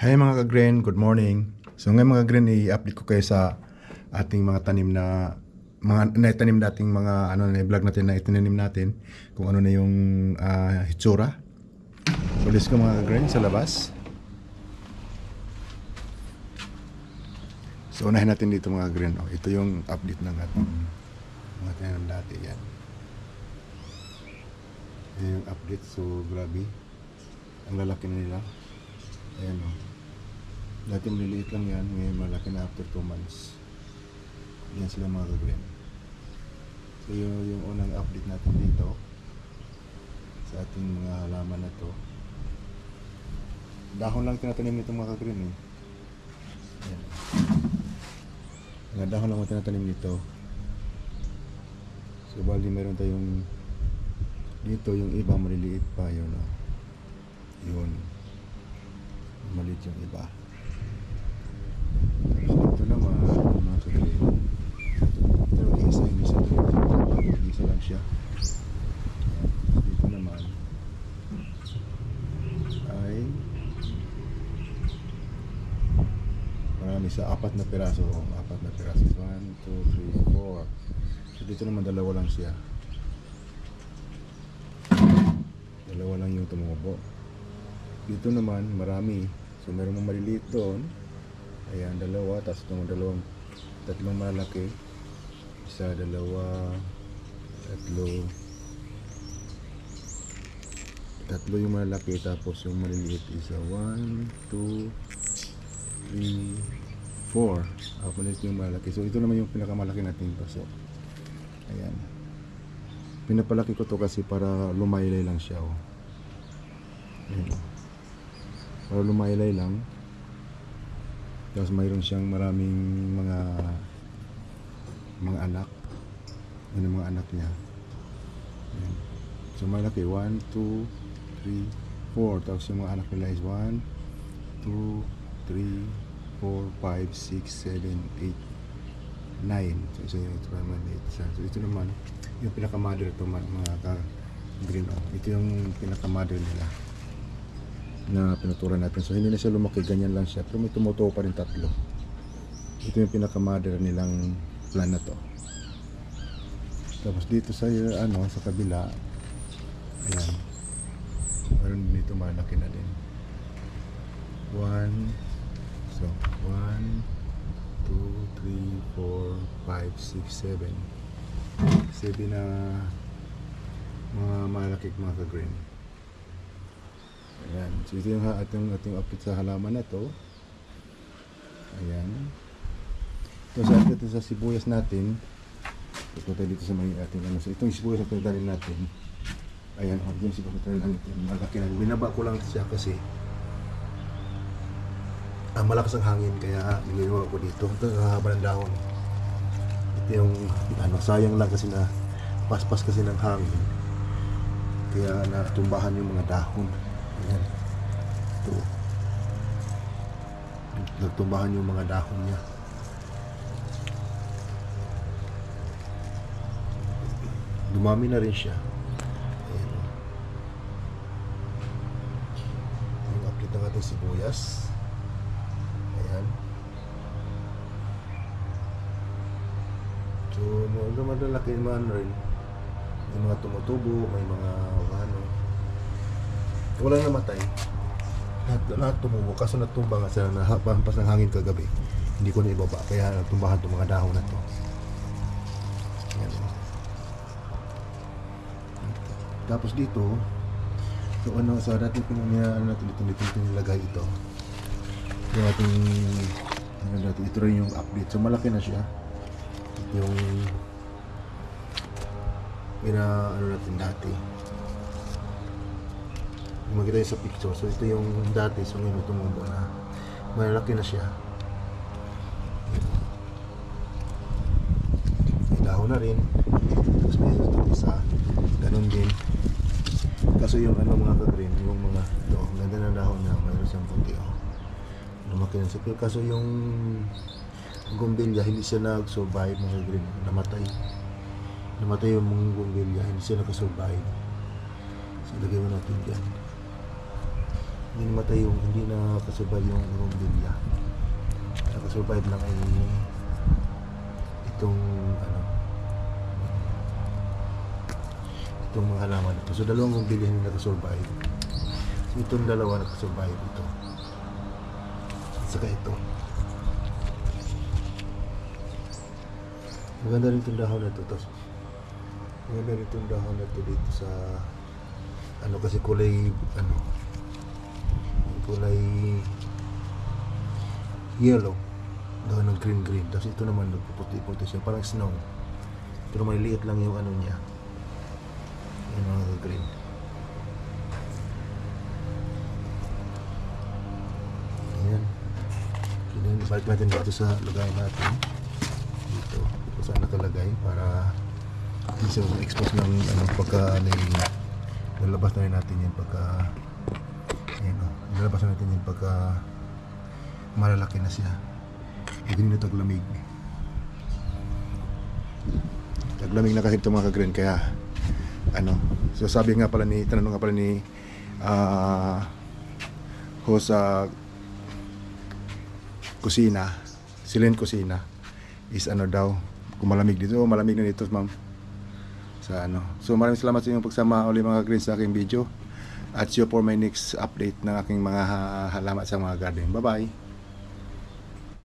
Hi mga ka-green, good morning. So ngayon mga green, i-update ko kayo sa ating mga tanim na mga naitanim nating mga na-vlog natin na itinanim natin kung ano na yung hitsura. So let's go mga ka-green sa labas. So unahin natin dito mga green. Oh, ito yung update ng ating mga tinanim dati yan. Yan yung update, so grabe. Ang lalaki na nila. Ayan o. Dati maliliit lang yan, ngayon malaki na after 2 months. Yan sila mga ka-green. So yung unang update natin dito sa ating mga halaman na to. Dahon lang tinatanim nito mga ka-green eh. Ayan. Mga dahon lang mo tinatanim nito. So bali meron tayong dito yung iba maliliit pa yun o. Yun. Maliit yung iba. Ito naman mga ka-green. Ito isa lang siya. Dito naman ay marami sa 4 na piraso. 4 na piraso. 1, 2, 3, 4. So dito naman dalawa lang siya. Dalawa lang yung tumubo. Dito naman marami. So meron mong maliliit doon. Ayan, dalawa. Tapos itong tatlong malaki. Isa, dalawa, tatlo yung malaki. Tapos yung maliliit isa 1, 2, 3, 4. Maliliit yung malaki. So ito naman yung pinakamalaki natin paso. Ayan. Pinapalaki ko to kasi para lumaylay lang siya. Oh. Ayan. Para lumaylay lang. Tapos mayroon siyang maraming mga anak. Yan ang mga anak niya. Ayan. So malaki 1, 2, 3, 4. Tapos yung mga anak nila is 1, 2, 3, 4, 5, 6, 7, 8, 9. So isa yung ito naman 8. So ito naman yung pinaka-mother ito mga ka-green. Ito yung pinaka-mother nila na pinuturan natin. So hindi na siya lumaki, ganyan lang siya. Pero may tumutuo pa rin tatlo. Ito yung pinaka-mother nilang plant na to. Tapos dito sa sa kabila, ayan. Meron dito malaki na din. 1, so 1, 2, 3, 4, 5, 6, 7. 7 na mga malaki mga ka-green. Ayan. So ito yung ating update sa halaman na to. Ayan. Ito sa update sa sibuyas natin. Ito tayo dito sa may ating So itong sibuyas na pinadalhin natin. Ayan. Yung sibuyas na pinadalhin natin. Malaki na. Binaba ko lang siya kasi malakas ang hangin. Kaya niliwa ko dito. Ito ang haba ng dahon. Ito yung sayang lang kasi na paspas kasi ng hangin. Kaya natumbahan yung mga dahon. Ayan. Ito. Nagtumbahan yung mga dahon niya. Dumami na rin siya. Ayan. Yung update ng ating sibuyas. Ayan. So, madalaki naman rin. May mga tumutubo, may mga wala namatay. Lahat tumubo. Kaso natumba nga sila na pampas ng hangin kagabi. Hindi ko na ibaba. Kaya natumbahan itong mga dahon na to. Ayan. Tapos dito, so sa dating pinangyayaan natin dito nilagay ito. Yung ating ito rin yung update. So malaki na siya. Yung natin dati. Makita yun sa picture. So ito yung dati. So ngayon tumubo na. Malaki na siya. May dahon na rin. Tapos may isa. Ganun din. Kaso yung mga ka-green, yung mga ito, ganda ng dahon niya. Mayroon siyang puti. Lumaki na siya. Kaso yung gumbilya, hindi siya nag-survive mga green. Namatay yung mga gumbilya. Hindi siya nag-survive. So lagay mo natin dyan. Hindi namatay yung, hindi na kasurvive yung rumbilya. Nakasurvive lang ay itong ano, itong mga halaman ito. So dalawang rumbilya hindi nakasurvive. So itong dalawa nakasurvive ito. At saka ito. Maganda rin itong dahon na ito. Tapos, maganda rin itong dahon na ito dito sa ano kasi kulay ano, kulay yellow, dahon ng green. Tapos ito naman nagpuputi-puti siya, parang snow. Pero maliit lang yung ano niya, yung mga green. Ayan. Balik natin dito sa lagay natin. Dito, kung saan nakalagay para hindi siya ma-expose ng ano, pagka lalabas na rin natin yan pagka ayan o, lalabas na natin yan pagka malalaki na siya. Hindi na taglamig. Taglamig na kasi ito mga ka-green, kaya ano, so sabi nga pala ni, tanong nga pala ni host sa kusina, Silent Kusina, is ano daw, kung malamig dito, malamig na dito ma'am sa ano. So maraming salamat sa inyong pagsama ulit mga ka-green sa aking video, at see you for my next update ng aking mga halaman sa mga garden. Bye bye.